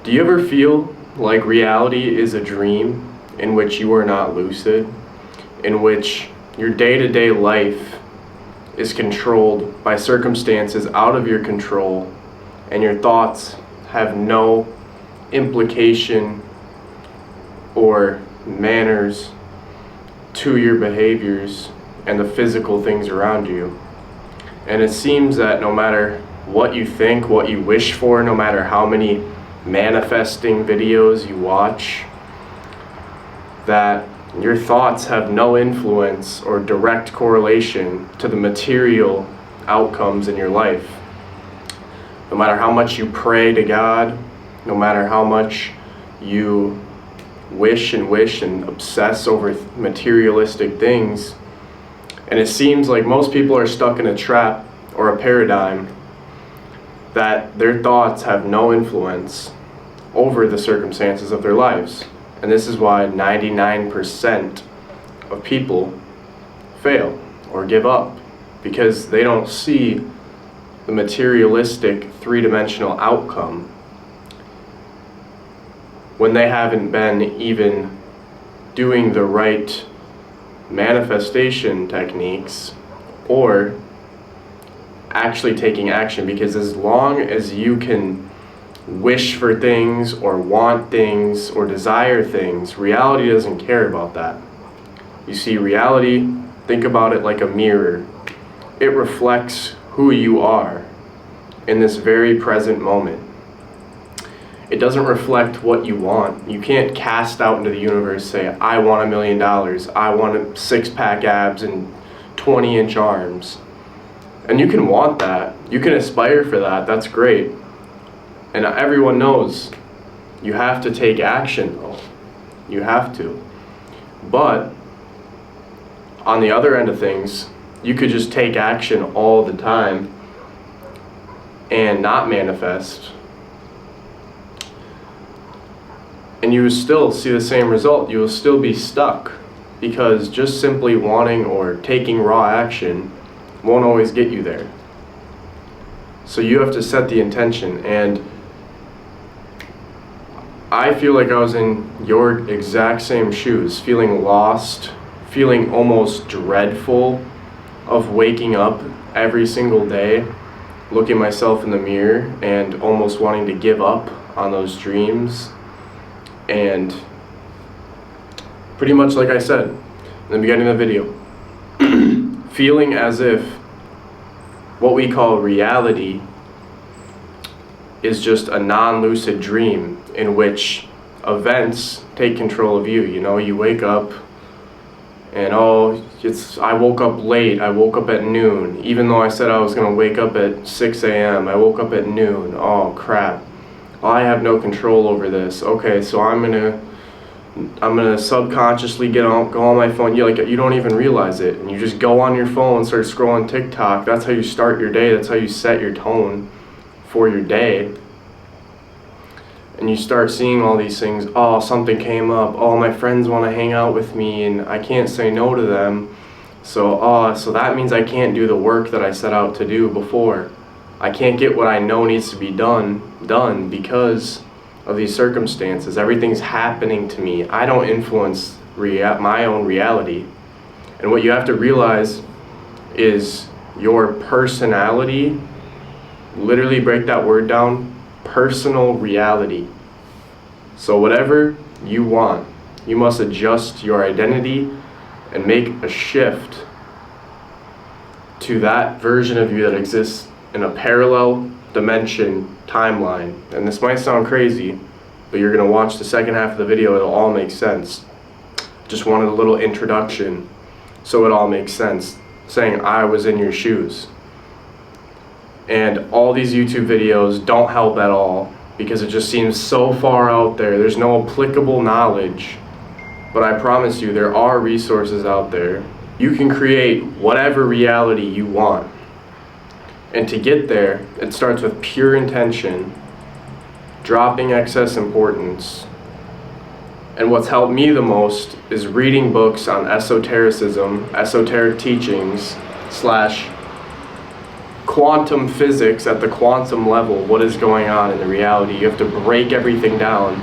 Do you ever feel like reality is a dream in which you are not lucid, in which your day-to-day life is controlled by circumstances out of your control, and your thoughts have no implication or manners to your behaviors and the physical things around you? And it seems that no matter what you think, what you wish for, no matter how many manifesting videos you watch, that your thoughts have no influence or direct correlation to the material outcomes in your life. No matter how much you pray to God, no matter how much you wish and obsess over materialistic things, and it seems like most people are stuck in a trap or a paradigm that their thoughts have no influence over the circumstances of their lives. And this is why 99% of people fail or give up, because they don't see the materialistic three-dimensional outcome when they haven't been even doing the right manifestation techniques or actually taking action. Because as long as you can wish for things or want things or desire things, reality doesn't care about that. You see, reality, think about it like a mirror. It reflects who you are in this very present moment. It doesn't reflect what you want. You can't cast out into the universe, say, I want $1 million, I want a six-pack abs and 20-inch arms. And you can want that. You can aspire for that. That's great. And everyone knows you have to take action, though. You have to. But on the other end of things, you could just take action all the time and not manifest, and you will still see the same result. You will still be stuck, because just simply wanting or taking raw action won't always get you there. So you have to set the intention. And I feel like I was in your exact same shoes, feeling lost, feeling almost dreadful of waking up every single day, looking myself in the mirror and almost wanting to give up on those dreams. And pretty much like I said in the beginning of the video, feeling as if what we call reality is just a non-lucid dream in which events take control of you. You know, you wake up and I woke up late, I woke up at noon, even though I said I was gonna wake up at 6 a.m. I woke up at noon. Oh crap, I have no control over this. Okay, so I'm gonna subconsciously go on my phone. You don't even realize it, and you just go on your phone and start scrolling TikTok. That's how you start your day. That's how you set your tone for your day. And you start seeing all these things. Oh, something came up. Oh, my friends want to hang out with me, and I can't say no to them. So that means I can't do the work that I set out to do before. I can't get what I know needs to be done because of these circumstances. Everything's happening to me. I don't influence my own reality. And what you have to realize is your personality, literally break that word down, personal reality. So whatever you want, you must adjust your identity and make a shift to that version of you that exists in a parallel dimension timeline. And this might sound crazy, but you're going to watch the second half of the video, it'll all make sense. Just wanted a little introduction so it all makes sense, saying I was in your shoes. And all these YouTube videos don't help at all, because it just seems so far out there. There's no applicable knowledge. But I promise you, there are resources out there. You can create whatever reality you want. And to get there, it starts with pure intention, dropping excess importance. And what's helped me the most is reading books on esotericism, esoteric teachings, / quantum physics at the quantum level, what is going on in the reality. You have to break everything down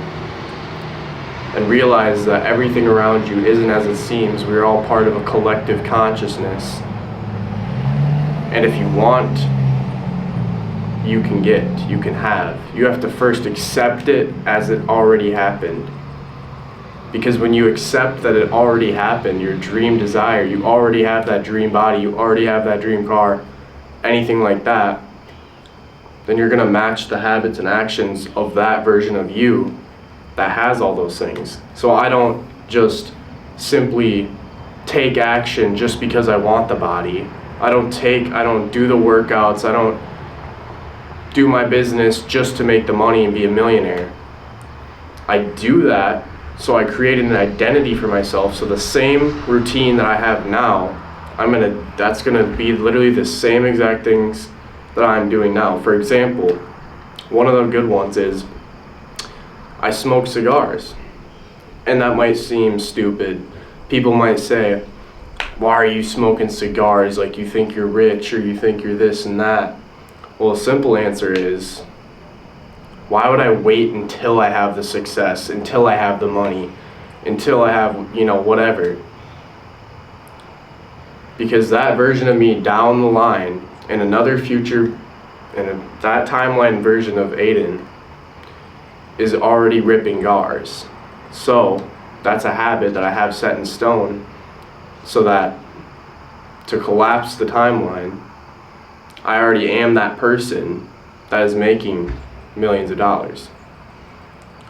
and realize that everything around you isn't as it seems. We're all part of a collective consciousness. And if you want, you can get, you can have. You have to first accept it as it already happened. Because when you accept that it already happened, your dream desire, you already have that dream body, you already have that dream car, anything like that, then you're going to match the habits and actions of that version of you that has all those things. So I don't just simply take action just because I want the body. I don't do the workouts, I don't do my business just to make the money and be a millionaire. I do that so I created an identity for myself, so the same routine that I have now, that's gonna be literally the same exact things that I'm doing now. For example, one of the good ones is I smoke cigars. And that might seem stupid. People might say, why are you smoking cigars? Like, you think you're rich, or you think you're this and that. Well, a simple answer is, why would I wait until I have the success, until I have the money, until I have, whatever? Because that version of me down the line, in another future, that timeline version of Aiden, is already ripping gars. So that's a habit that I have set in stone, so that to collapse the timeline, I already am that person that is making millions of dollars.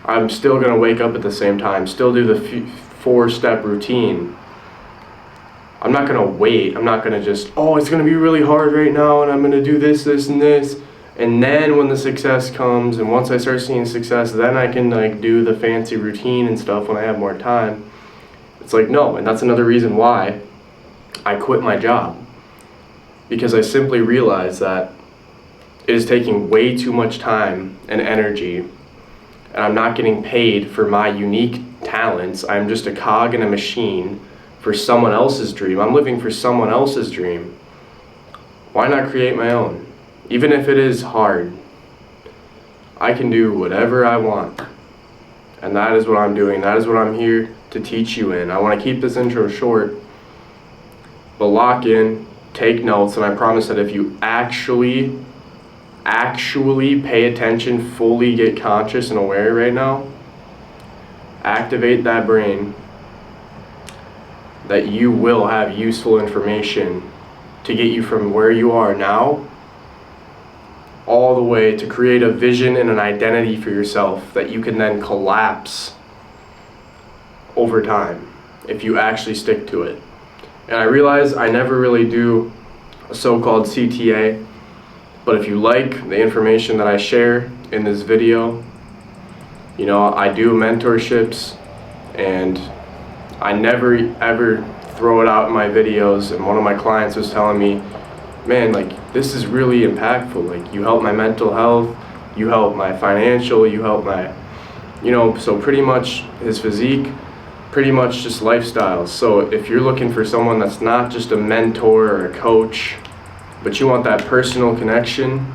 I'm still going to wake up at the same time, still do the 4-step routine. I'm not going to wait. I'm not going to just, it's going to be really hard right now and I'm going to do this, this, and this. And then when the success comes, and once I start seeing success, then I can do the fancy routine and stuff when I have more time. It's like, no. And that's another reason why I quit my job. Because I simply realized that it is taking way too much time and energy, and I'm not getting paid for my unique talents. I'm just a cog in a machine for someone else's dream. I'm living for someone else's dream. Why not create my own? Even if it is hard, I can do whatever I want. And that is what I'm doing. That is what I'm here to teach you in. I want to keep this intro short, but lock in, take notes, and I promise that if you actually pay attention, fully get conscious and aware right now, activate that brain, that you will have useful information to get you from where you are now all the way to create a vision and an identity for yourself that you can then collapse over time if you actually stick to it. And I realize I never really do a so-called CTA, but if you like the information that I share in this video, I do mentorships, and I never ever throw it out in my videos. And one of my clients was telling me, man, this is really impactful. You help my mental health, you help my financial, you help my, so pretty much his physique, pretty much just lifestyle. So if you're looking for someone that's not just a mentor or a coach, but you want that personal connection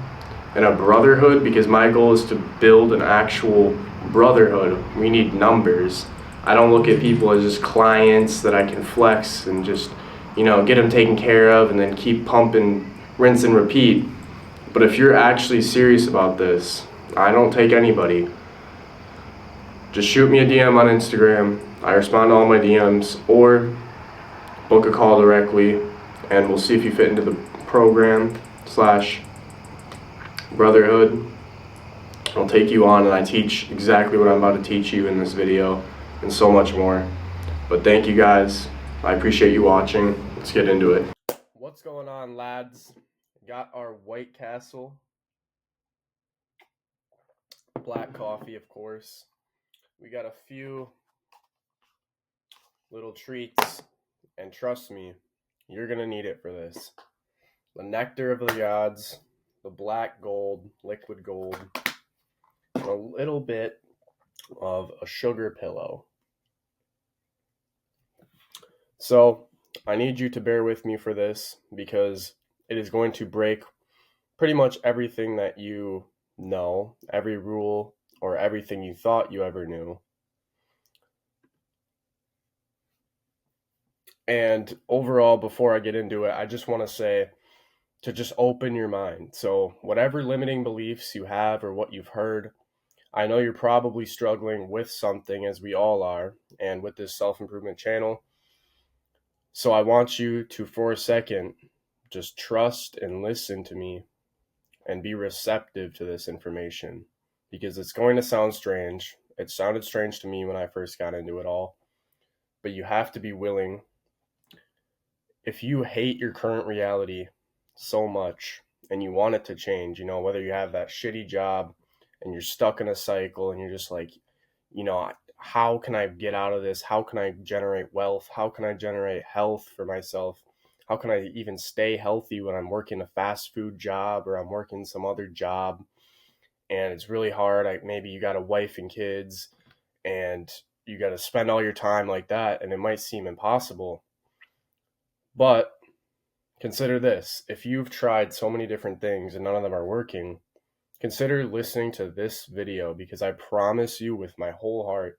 and a brotherhood, because my goal is to build an actual brotherhood. We need numbers. I don't look at people as just clients that I can flex and just, get them taken care of and then keep pumping, rinse and repeat. But if you're actually serious about this, I don't take anybody. Just shoot me a DM on Instagram. I respond to all my DMs, or book a call directly, and we'll see if you fit into the program / brotherhood. I'll take you on, and I teach exactly what I'm about to teach you in this video and so much more. But thank you guys. I appreciate you watching. Let's get into it. What's going on, lads? Got our White Castle black coffee, of course. We got a few little treats, and trust me, you're gonna need it for this. The nectar of the gods, the black gold, liquid gold, and a little bit of a sugar pillow. So I need you to bear with me for this, because it is going to break pretty much everything that you know, every rule or everything you thought you ever knew. And overall, before I get into it, I just want to say to just open your mind. So, whatever limiting beliefs you have or what you've heard, I know you're probably struggling with something, as we all are, and with this self improvement channel. So, I want you to, for a second, just trust and listen to me and be receptive to this information because it's going to sound strange. It sounded strange to me when I first got into it all, but you have to be willing. If you hate your current reality so much and you want it to change, whether you have that shitty job and you're stuck in a cycle and you're just like, how can I get out of this? How can I generate wealth? How can I generate health for myself? How can I even stay healthy when I'm working a fast food job or I'm working some other job and it's really hard? Maybe you got a wife and kids and you got to spend all your time like that, and it might seem impossible. But consider this: if you've tried so many different things and none of them are working, consider listening to this video, because I promise you with my whole heart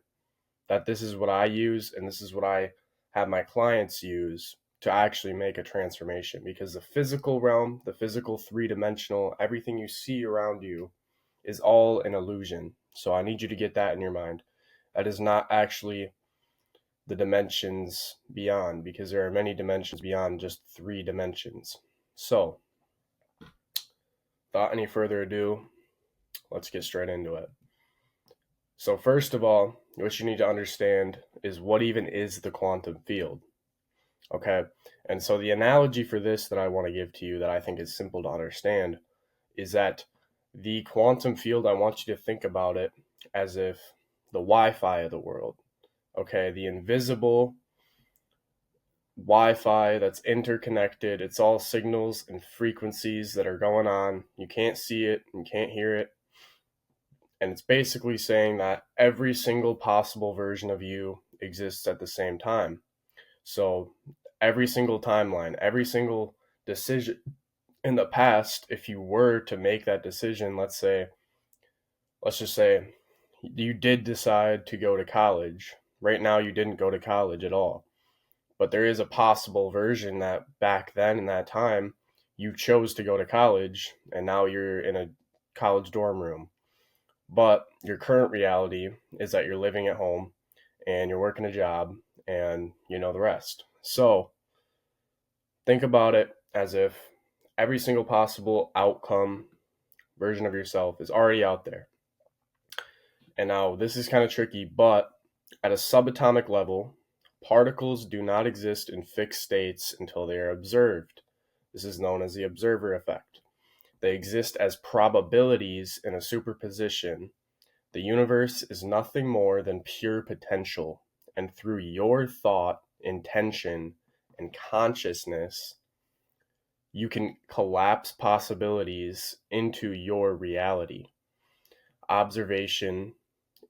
that this is what I use and this is what I have my clients use to actually make a transformation. Because the physical realm, the physical three-dimensional, everything you see around you is all an illusion. So I need you to get that in your mind. That is not actually the dimensions beyond, because there are many dimensions beyond just 3 dimensions. So, without any further ado, let's get straight into it. So, first of all, what you need to understand is what even is the quantum field. Okay, and so the analogy for this that I want to give to you that I think is simple to understand is that the quantum field, I want you to think about it as if the Wi-Fi of the world, okay, the invisible Wi-Fi that's interconnected. It's all signals and frequencies that are going on. You can't see it, you can't hear it. And it's basically saying that every single possible version of you exists at the same time. So every single timeline, every single decision in the past, if you were to make that decision, let's just say you did decide to go to college. Right now you didn't go to college at all. But there is a possible version that back then in that time, you chose to go to college and now you're in a college dorm room. But your current reality is that you're living at home and you're working a job and you know the rest. So think about it as if every single possible outcome version of yourself is already out there. And now this is kind of tricky, but at a subatomic level, particles do not exist in fixed states until they are observed. This is known as the observer effect. They exist as probabilities in a superposition. The universe is nothing more than pure potential, and through your thought, intention, and consciousness, you can collapse possibilities into your reality. Observation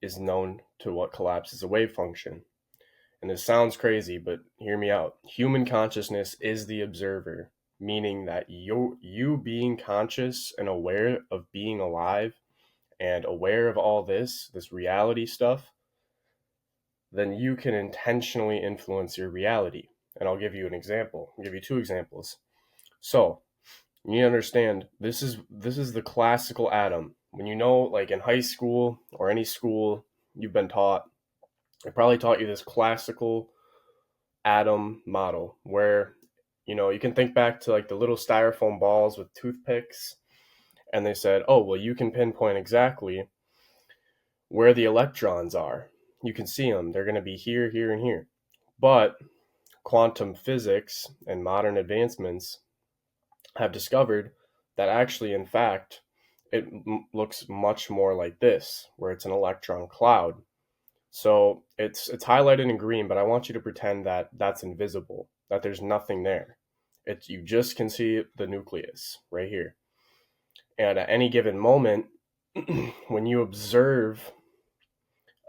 is known to what collapses a wave function. And this sounds crazy, but hear me out. Human consciousness is the observer, meaning that you being conscious and aware of being alive and aware of all this reality stuff, then you can intentionally influence your reality. And I'll give you an example. I'll give you 2 examples. So, you need to understand this is the classical atom. When like in high school or any school you've been taught, they probably taught you this classical atom model where you can think back to like the little styrofoam balls with toothpicks, and they said, oh well, you can pinpoint exactly where the electrons are. You can see them. They're going to be here, here, and here. But quantum physics and modern advancements have discovered that actually, in fact, it looks much more like this, where it's an electron cloud. So it's highlighted in green, but I want you to pretend that that's invisible, that there's nothing there. You just can see the nucleus right here. And at any given moment, when you observe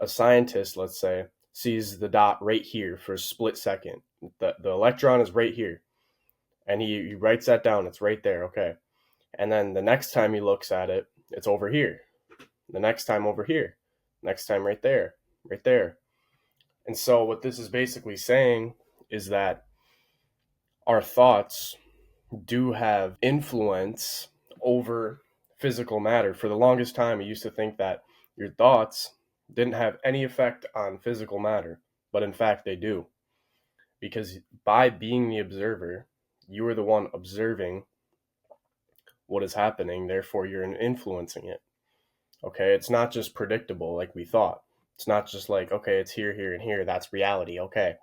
a scientist, let's say, sees the dot right here for a split second, the electron is right here, and he writes that down. It's right there, okay. And then the next time he looks at it, it's over here. The next time over here. Next time right there. Right there. And so what this is basically saying is that our thoughts do have influence over physical matter. For the longest time, I used to think that your thoughts didn't have any effect on physical matter, but in fact, they do. Because by being the observer, you are the one observing what is happening, therefore, you're influencing it. Okay, it's not just predictable like we thought. It's not just like, okay, it's here, here, and here, that's reality. Okay.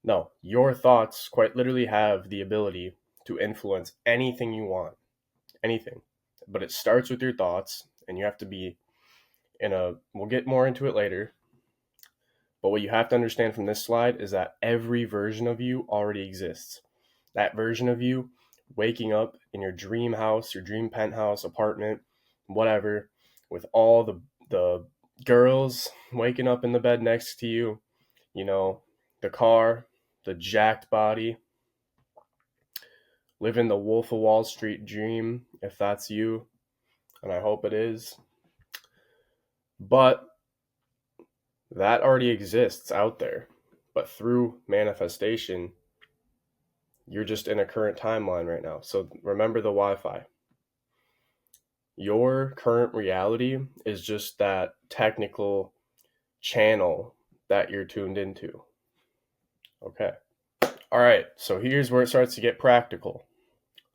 No, your thoughts quite literally have the ability to influence anything you want, anything. But it starts with your thoughts, and you have to be we'll get more into it later. But what you have to understand from this slide is that every version of you already exists. That version of you waking up in your dream house, your dream penthouse, apartment, whatever, with all the girls waking up in the bed next to you, you know, the car, the jacked body, living the Wolf of Wall Street dream, if that's you, and I hope it is. But that already exists out there. But through manifestation, you're just in a current timeline right now. So remember the Wi-Fi. Your current reality is just that technical channel that you're tuned into. Okay. All right. So here's where it starts to get practical.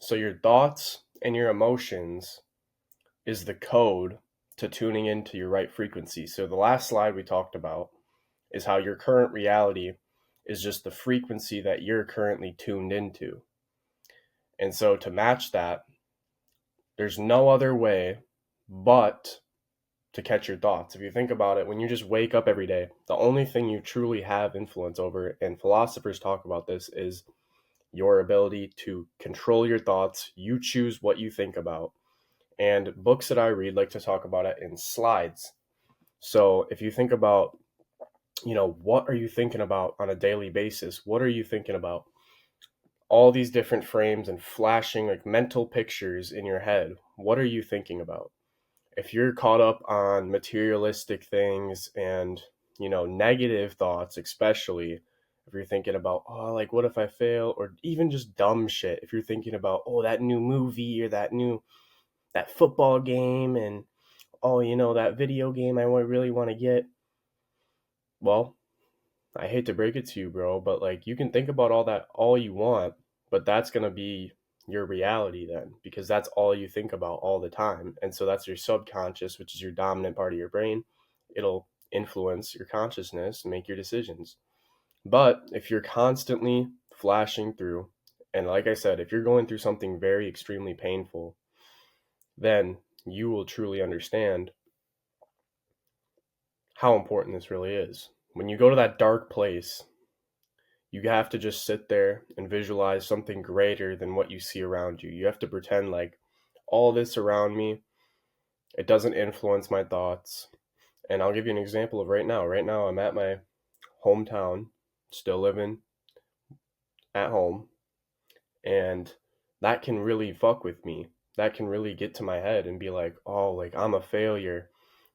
So your thoughts and your emotions is the code to tuning into your right frequency. So the last slide we talked about is how your current reality is just the frequency that you're currently tuned into. And so to match that, there's no other way but to catch your thoughts. If you think about it, when you just wake up every day, the only thing you truly have influence over, and philosophers talk about this, is your ability to control your thoughts. You choose what you think about. And books that I read like to talk about it in slides. So if you think about, what are you thinking about on a daily basis? What are you thinking about? All these different frames and flashing like mental pictures in your head. What are you thinking about? If you're caught up on materialistic things and, negative thoughts, especially if you're thinking about, oh, like, what if I fail? Or even just dumb shit. If you're thinking about, oh, that new movie or that football game and, oh, that video game I really want to get. Well, I hate to break it to you, bro, but like you can think about all that all you want, but that's going to be your reality then, because that's all you think about all the time. And so that's your subconscious, which is your dominant part of your brain. It'll influence your consciousness and make your decisions. But if you're constantly flashing through, and like I said, if you're going through something very extremely painful, then you will truly understand how important this really is. When you go to that dark place, you have to just sit there and visualize something greater than what you see around you. You have to pretend like all this around me, it doesn't influence my thoughts. And I'll give you an example of right now. Right now, I'm at my hometown, still living at home, and that can really fuck with me. That can really get to my head and be like, oh, like I'm a failure.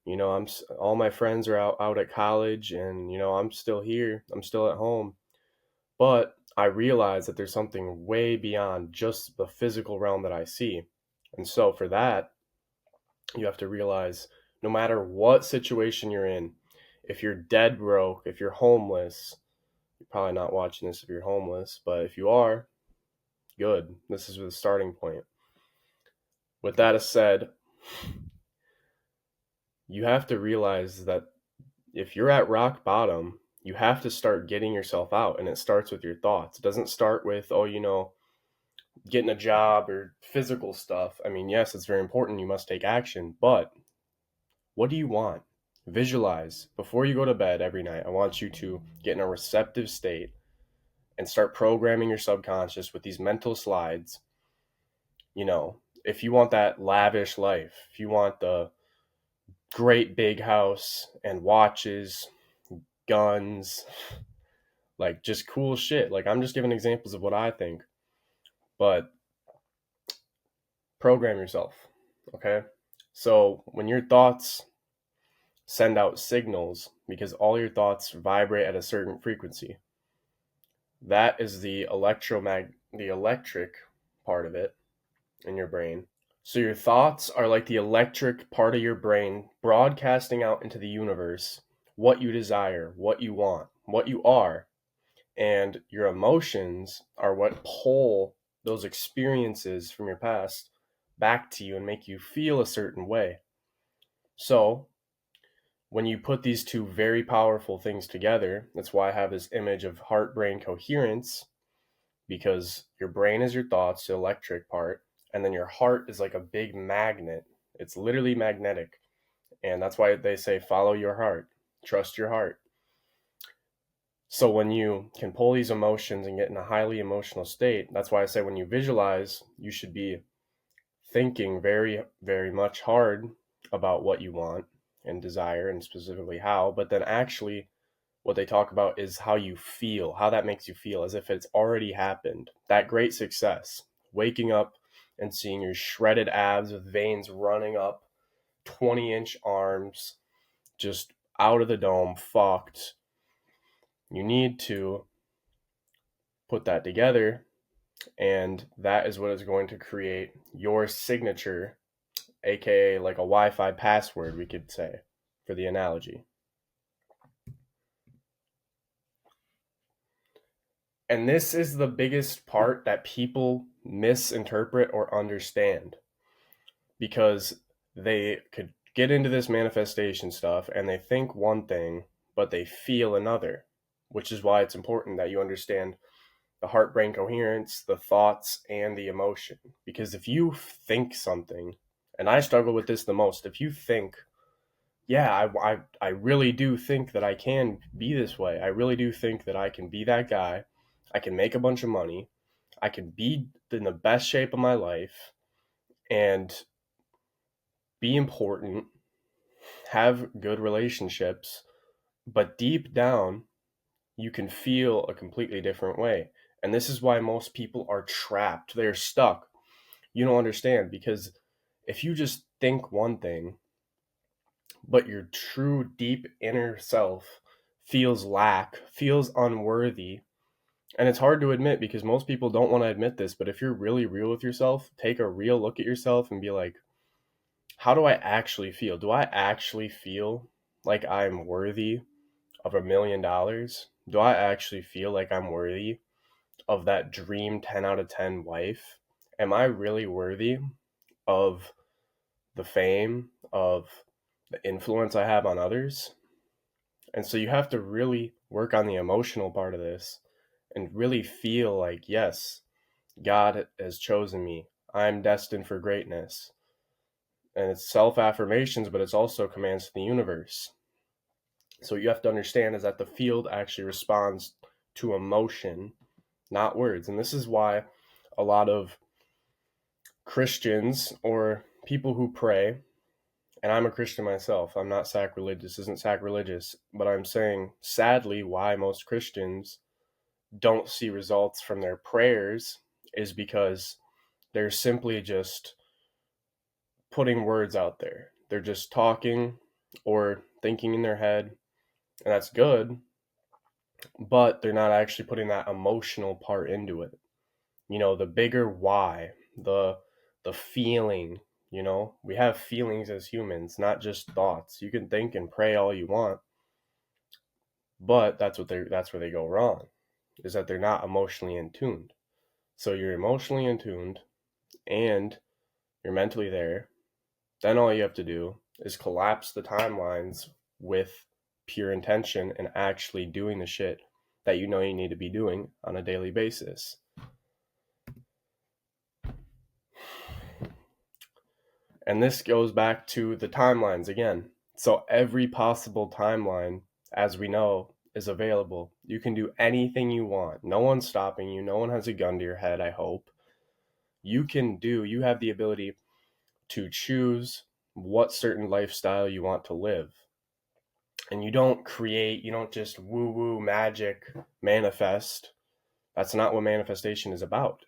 All my friends are out at college, and I'm still here. I'm still at home. But I realize that there's something way beyond just the physical realm that I see. And so for that, you have to realize no matter what situation you're in, if you're dead broke, if you're homeless, you're probably not watching this if you're homeless, but if you are, good. This is the starting point. With that said, you have to realize that if you're at rock bottom, you have to start getting yourself out, and it starts with your thoughts. It doesn't start with, getting a job or physical stuff. I mean, yes, it's very important. You must take action, but what do you want? Visualize before you go to bed every night. I want you to get in a receptive state and start programming your subconscious with these mental slides. If you want that lavish life, if you want the great big house and watches, guns, like just cool shit. Like I'm just giving examples of what I think. But program yourself. Okay? So when your thoughts send out signals, because all your thoughts vibrate at a certain frequency, that is the electric part of it in your brain. So your thoughts are like the electric part of your brain broadcasting out into the universe what you desire, what you want, what you are. And your emotions are what pull those experiences from your past back to you and make you feel a certain way. So when you put these two very powerful things together, that's why I have this image of heart brain coherence, because your brain is your thoughts, the electric part, and then your heart is like a big magnet. It's literally magnetic. And that's why they say follow your heart, trust your heart. So when you can pull these emotions and get in a highly emotional state, that's why I say when you visualize, you should be thinking very, very much hard about what you want and desire and specifically how, but then actually what they talk about is how you feel, how that makes you feel as if it's already happened. That great success, waking up and seeing your shredded abs with veins running up, 20-inch arms, just out of the dome, fucked. You need to put that together, and that is what is going to create your signature, aka like a Wi-Fi password, we could say, for the analogy. And this is the biggest part that people misinterpret or understand, because they could get into this manifestation stuff and they think one thing, but they feel another, which is why it's important that you understand the heart brain coherence, the thoughts, and the emotion. Because if you think something, and I struggle with this the most, if you think, yeah, I really do think that I can be this way. I really do think that I can be that guy. I can make a bunch of money. I can be in the best shape of my life and be important, have good relationships. But deep down, you can feel a completely different way. And this is why most people are trapped. They're stuck. You don't understand, because if you just think one thing, but your true deep inner self feels lack, feels unworthy, and it's hard to admit because most people don't want to admit this, but if you're really real with yourself, take a real look at yourself and be like, how do I actually feel? Do I actually feel like I'm worthy of $1 million? Do I actually feel like I'm worthy of that dream 10 out of 10 wife? Am I really worthy of the fame, of the influence I have on others? And so you have to really work on the emotional part of this and really feel like, yes, God has chosen me. I'm destined for greatness. And it's self affirmations, but it's also commands to the universe. So you have to understand is that the field actually responds to emotion, not words. And this is why a lot of Christians or people who pray, and I'm a Christian myself, I'm not sacrilegious, isn't sacrilegious, but I'm saying sadly why most Christians don't see results from their prayers is because they're simply just putting words out there. They're just talking or thinking in their head, and that's good, but they're not actually putting that emotional part into it. You know, the bigger why, the feeling, you know, we have feelings as humans, not just thoughts. You can think and pray all you want, but that's where they go wrong, is that they're not emotionally in tuned. So you're emotionally in tuned and you're mentally there. Then all you have to do is collapse the timelines with pure intention and actually doing the shit that you know you need to be doing on a daily basis. And this goes back to the timelines again. So every possible timeline, as we know, is available. You can do anything you want. No one's stopping you. No one has a gun to your head, I hope. You have the ability to choose what certain lifestyle you want to live. And you don't just woo woo magic manifest. That's not what manifestation is about.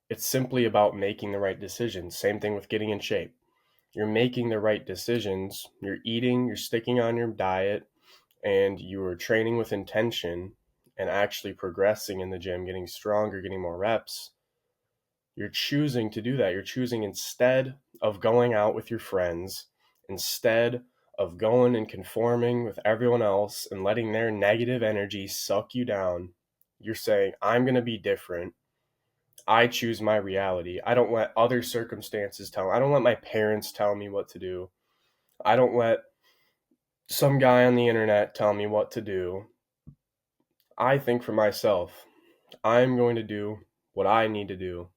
It's simply about making the right decisions. Same thing with getting in shape. You're making the right decisions. You're eating, you're sticking on your diet, and you are training with intention and actually progressing in the gym, getting stronger, getting more reps. You're choosing to do that. You're choosing, instead of going out with your friends, instead of going and conforming with everyone else and letting their negative energy suck you down, you're saying, I'm going to be different. I choose my reality. I don't let other circumstances tell me. I don't let my parents tell me what to do. I don't let some guy on the internet tell me what to do. I think for myself. I'm going to do what I need to do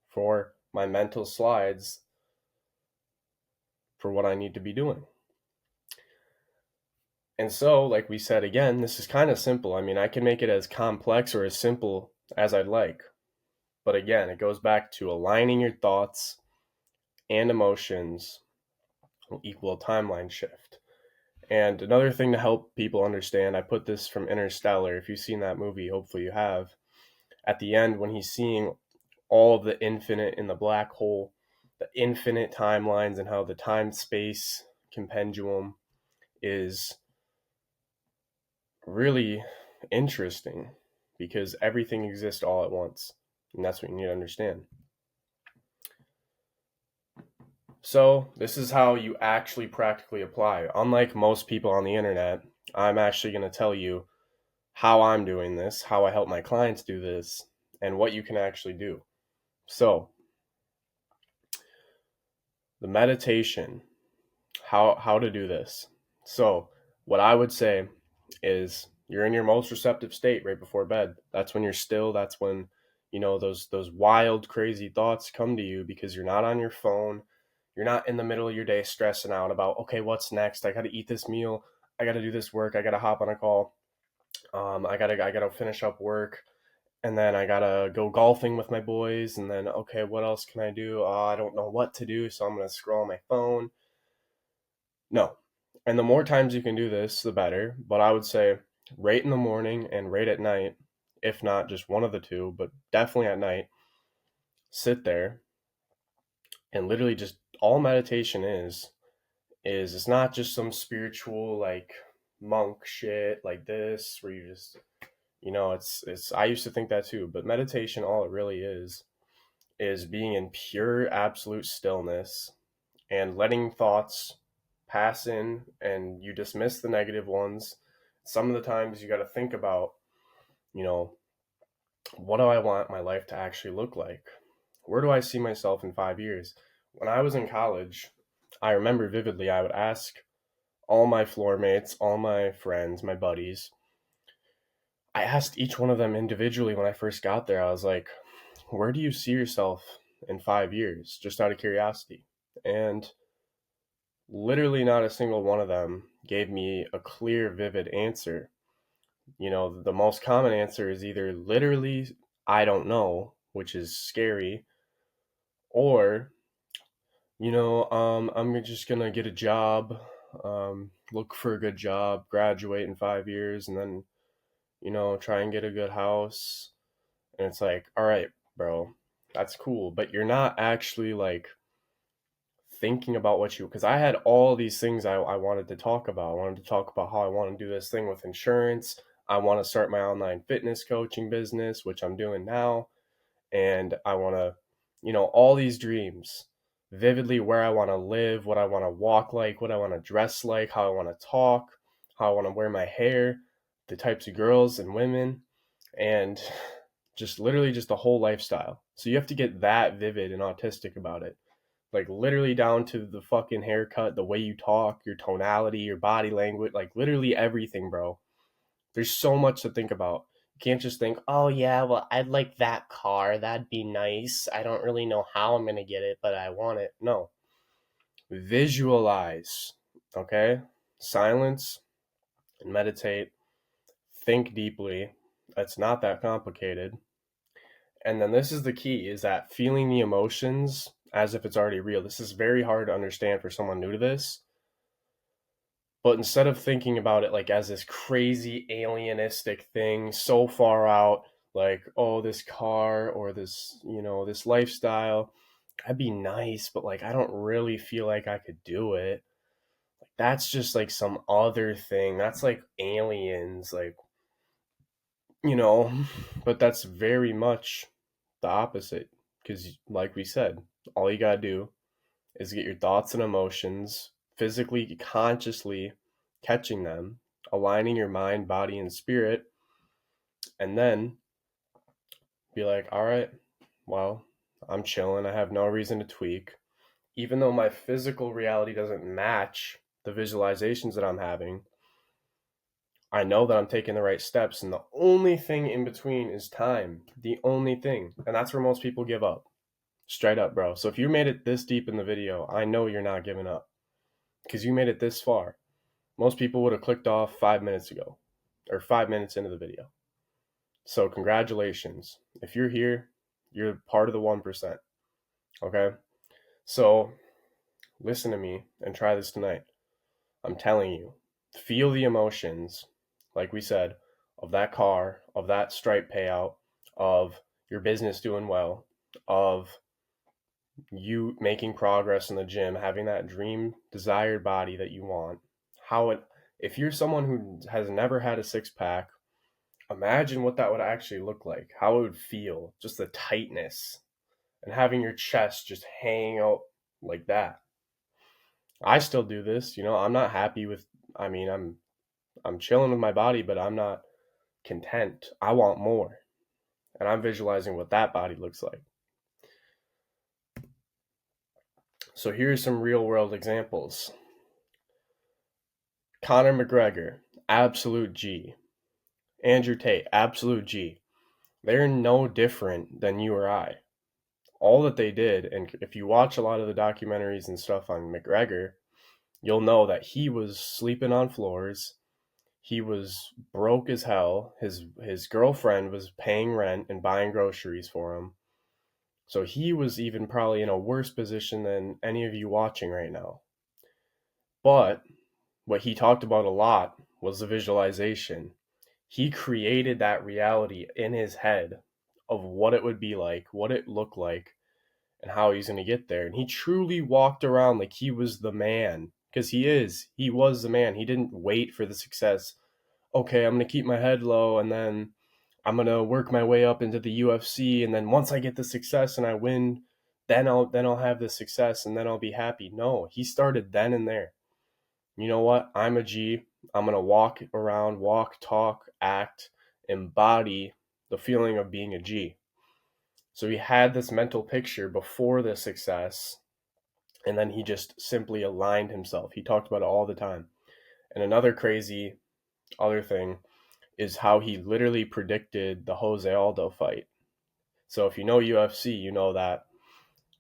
for my mental slides for what I need to be doing. And so, like we said again, this is kind of simple. I mean, I can make it as complex or as simple as I'd like. But again, it goes back to aligning your thoughts and emotions will equal a timeline shift. And another thing to help people understand, I put this from Interstellar. If you've seen that movie, hopefully you have. At the end, when he's seeing all of the infinite in the black hole, the infinite timelines, and how the time space compendium is really interesting because everything exists all at once. And that's what you need to understand. So, this is how you actually practically apply. Unlike most people on the internet, I'm actually going to tell you how I'm doing this, how I help my clients do this, and what you can actually do. So, the meditation, how to do this. So, what I would say is you're in your most receptive state right before bed. That's when you're still, that's when those wild crazy thoughts come to you because you're not on your phone. You're not in the middle of your day stressing out about, okay, what's next? I got to eat this meal. I got to do this work. I got to hop on a call. I got to finish up work, and then I got to go golfing with my boys, and then okay, what else can I do? I don't know what to do, so I'm going to scroll on my phone. No. And the more times you can do this, the better. But I would say right in the morning and right at night, if not just one of the two, but definitely at night, sit there and literally just all meditation is it's not just some spiritual like monk shit like this where you just it's I used to think that too, but meditation, all it really is being in pure absolute stillness and letting thoughts pass in, and you dismiss the negative ones. Some of the times you got to think about, you know, what do I want my life to actually look like? Where do I see myself in 5 years? When I was in college, I remember vividly I would ask all my floor mates, all my friends, my buddies. I asked each one of them individually when I first got there. I was like, where do you see yourself in 5 years? Just out of curiosity. And literally not a single one of them gave me a clear, vivid answer. The most common answer is either literally, I don't know, which is scary, or, I'm just going to get a job, look for a good job, graduate in 5 years, and then, try and get a good house. And it's like, all right, bro, that's cool. But you're not actually like thinking about because I had all these things I wanted to talk about. I wanted to talk about how I want to do this thing with insurance. I want to start my online fitness coaching business, which I'm doing now. And I want to, all these dreams vividly, where I want to live, what I want to walk like, what I want to dress like, how I want to talk, how I want to wear my hair, the types of girls and women, and just literally just the whole lifestyle. So you have to get that vivid and autistic about it, like literally down to the fucking haircut, the way you talk, your tonality, your body language, like literally everything, bro. There's so much to think about. You can't just think, oh yeah, well, I'd like that car. That'd be nice. I don't really know how I'm going to get it, but I want it. No. Visualize, okay? Silence and meditate. Think deeply. It's not that complicated. And then this is the key, is that feeling the emotions as if it's already real. This is very hard to understand for someone new to this. But instead of thinking about it like as this crazy alienistic thing so far out, like, oh, this car or this, this lifestyle, that'd be nice, but like I don't really feel like I could do it. Like that's just like some other thing. That's like aliens, like, you know, but that's very much the opposite because like we said, all you got to do is get your thoughts and emotions physically, consciously catching them, aligning your mind, body, and spirit, and then be like, all right, well, I'm chilling. I have no reason to tweak. Even though my physical reality doesn't match the visualizations that I'm having, I know that I'm taking the right steps. And the only thing in between is time. The only thing. And that's where most people give up. Straight up, bro. So if you made it this deep in the video, I know you're not giving up because you made it this far. Most people would have clicked off 5 minutes ago or 5 minutes into the video. So congratulations. If you're here, you're part of the 1%. Okay? So listen to me and try this tonight. I'm telling you, feel the emotions, like we said, of that car, of that Stripe payout, of your business doing well, of you making progress in the gym, having that dream desired body that you want. If you're someone who has never had a six pack, imagine what that would actually look like, how it would feel, just the tightness and having your chest just hanging out like that. I still do this, I'm not happy with, I mean, I'm chilling with my body, but I'm not content. I want more. And I'm visualizing what that body looks like. So here's some real world examples. Conor McGregor, absolute G. Andrew Tate, absolute G. They're no different than you or I. All that they did, and if you watch a lot of the documentaries and stuff on McGregor, you'll know that he was sleeping on floors. He was broke as hell. His girlfriend was paying rent and buying groceries for him. So he was even probably in a worse position than any of you watching right now. But what he talked about a lot was the visualization. He created that reality in his head of what it would be like, what it looked like, and how he's going to get there. And he truly walked around like he was the man, because he is. He was the man. He didn't wait for the success. Okay, I'm going to keep my head low and then I'm going to work my way up into the UFC, and then once I get the success and I win, then I'll have the success and then I'll be happy. No, he started then and there. You know what? I'm a G. I'm going to walk around, walk, talk, act, embody the feeling of being a G. So he had this mental picture before the success, and then he just simply aligned himself. He talked about it all the time. And another crazy other thing is how he literally predicted the Jose Aldo fight. So if you know UFC, you know that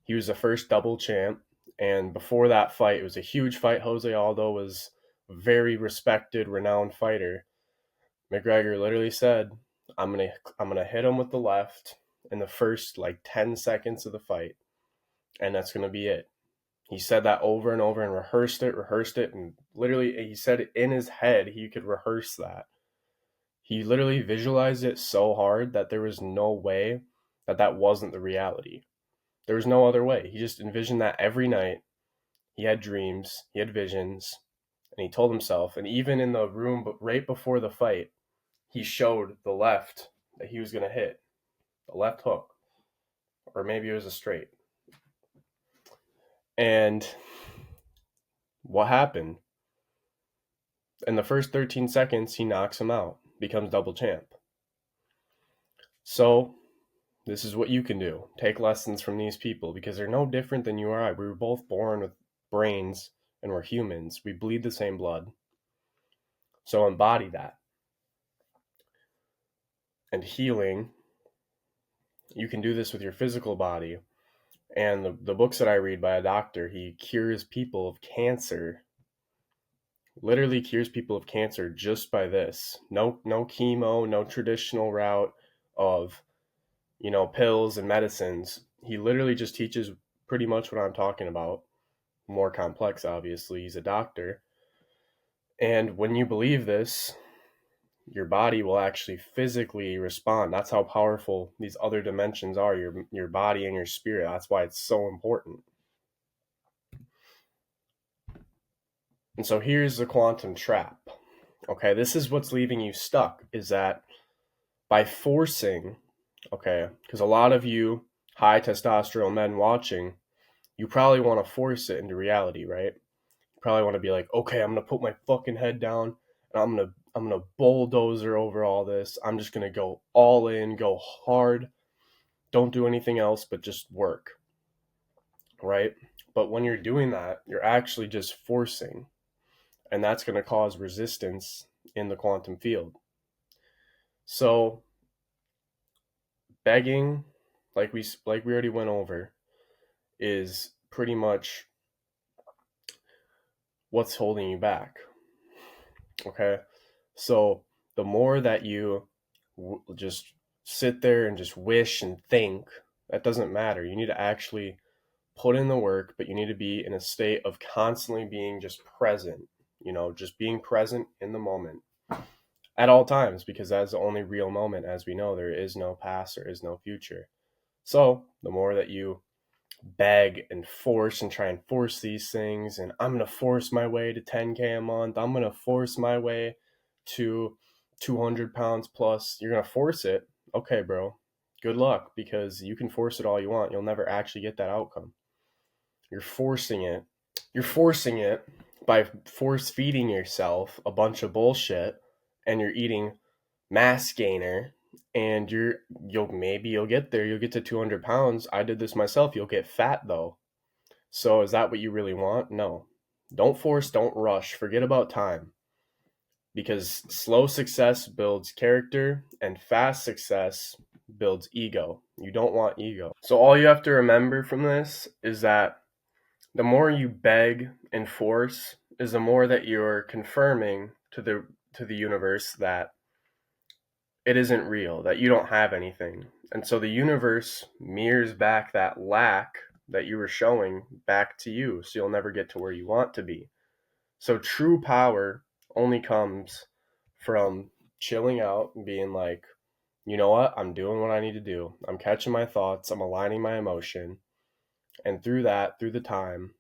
he was the first double champ. And before that fight, it was a huge fight. Jose Aldo was a very respected, renowned fighter. McGregor literally said, I'm gonna hit him with the left in the first like 10 seconds of the fight, and that's gonna be it. He said that over and over and rehearsed it, and literally he said it in his head. He could rehearse that. He literally visualized it so hard that there was no way that wasn't the reality. There was no other way. He just envisioned that every night. He had dreams, he had visions, and he told himself, and even in the room right before the fight, he showed the left that he was going to hit, the left hook, or maybe it was a straight. And what happened? In the first 13 seconds, he knocks him out, becomes double champ. So this is what you can do. Take lessons from these people because they're no different than you or I. We were both born with brains and we're humans. We bleed the same blood. So embody that. And healing, you can do this with your physical body. And the books that I read by a doctor, he cures people of cancer. Literally cures people of cancer just by this. No chemo, no traditional route of, pills and medicines. He literally just teaches pretty much what I'm talking about. More complex, obviously. He's a doctor. And when you believe this, your body will actually physically respond. That's how powerful these other dimensions are, your body and your spirit. That's why it's so important. And so here's the quantum trap. Okay, this is what's leaving you stuck, is that by forcing, okay, because a lot of you high testosterone men watching, you probably want to force it into reality, right? You probably want to be like, okay, I'm gonna put my fucking head down and I'm gonna bulldozer over all this. I'm just gonna go all in, go hard, don't do anything else but just work, right? But when you're doing that, you're actually just forcing, and that's going to cause resistance in the quantum field. So begging, like we already went over, is pretty much what's holding you back. Okay? So the more that you just sit there and just wish and think, that doesn't matter. You need to actually put in the work, but you need to be in a state of constantly being just present, just being present in the moment at all times, because that's the only real moment. As we know, there is no past, there is no future. So the more that you beg and force and try and force these things, and I'm going to force my way to 10K a month, I'm going to force my way to 200 pounds plus, you're going to force it. Okay, bro, good luck, because you can force it all you want. You'll never actually get that outcome. You're forcing it. You're forcing it by force feeding yourself a bunch of bullshit, and you're eating mass gainer, and you'll get there. You'll get to 200 pounds. I did this myself. You'll get fat though. So is that what you really want? No. Don't force, don't rush. Forget about time. Because slow success builds character and fast success builds ego. You don't want ego. So all you have to remember from this is that the more you beg and force is the more that you're confirming to the universe that it isn't real, that you don't have anything. And so the universe mirrors back that lack that you were showing back to you, so you'll never get to where you want to be. So true power only comes from chilling out and being like, you know what? I'm doing what I need to do. I'm catching my thoughts, I'm aligning my emotion, and through that, through the time,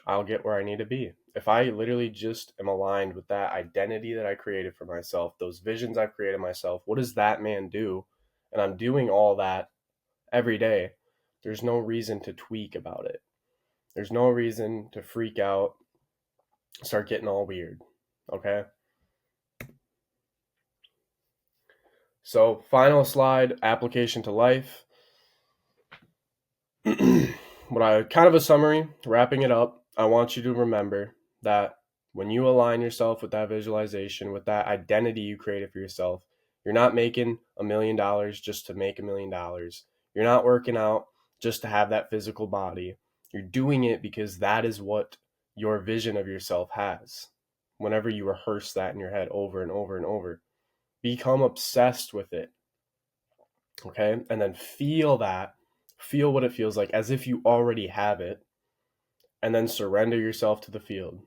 I'll get where I need to be. If I literally just am aligned with that identity that I created for myself, those visions I've created myself, what does that man do? And I'm doing all that every day. There's no reason to tweak about it. There's no reason to freak out, start getting all weird. Okay? So, final slide, application to life. What I kind of a summary, wrapping it up, I want you to remember that when you align yourself with that visualization, with that identity you created for yourself, you're not making $1 million just to make $1 million. You're not working out just to have that physical body. You're doing it because that is what your vision of yourself has. Whenever you rehearse that in your head over and over and over, become obsessed with it. Okay? And then feel that. Feel what it feels like as if you already have it, and then surrender yourself to the field.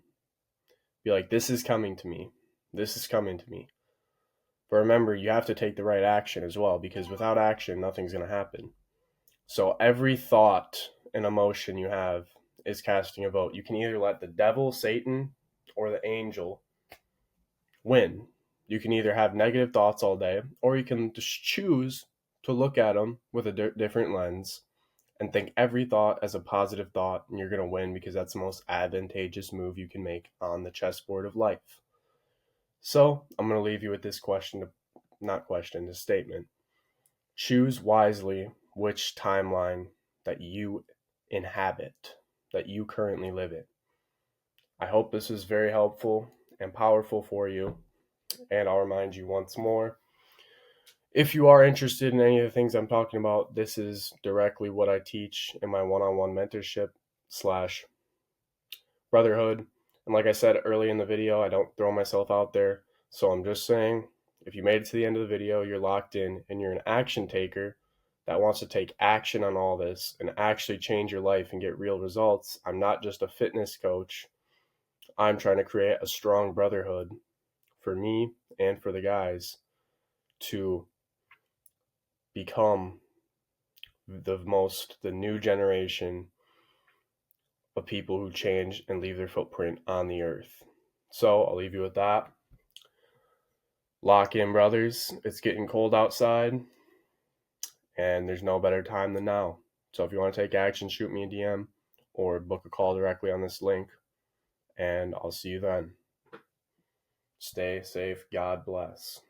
Be like, this is coming to me. This is coming to me. But remember, you have to take the right action as well, because without action, nothing's going to happen. So every thought and emotion you have is casting a vote. You can either let the devil, Satan, or the angel win. You can either have negative thoughts all day, or you can just choose to look at them with a different lens and think every thought as a positive thought, and you're going to win, because that's the most advantageous move you can make on the chessboard of life. So I'm going to leave you with this this statement. Choose wisely which timeline that you inhabit, that you currently live in. I hope this is very helpful and powerful for you, and I'll remind you once more, if you are interested in any of the things I'm talking about, this is directly what I teach in my one-on-one mentorship / brotherhood. And like I said early in the video, I don't throw myself out there. So I'm just saying, if you made it to the end of the video, you're locked in and you're an action taker that wants to take action on all this and actually change your life and get real results. I'm not just a fitness coach. I'm trying to create a strong brotherhood for me and for the guys to become the new generation of people who change and leave their footprint on the earth. So I'll leave you with that. Lock in, brothers. It's getting cold outside, and there's no better time than now. So if you want to take action, shoot me a DM or book a call directly on this link, and I'll see you then. Stay safe. God bless.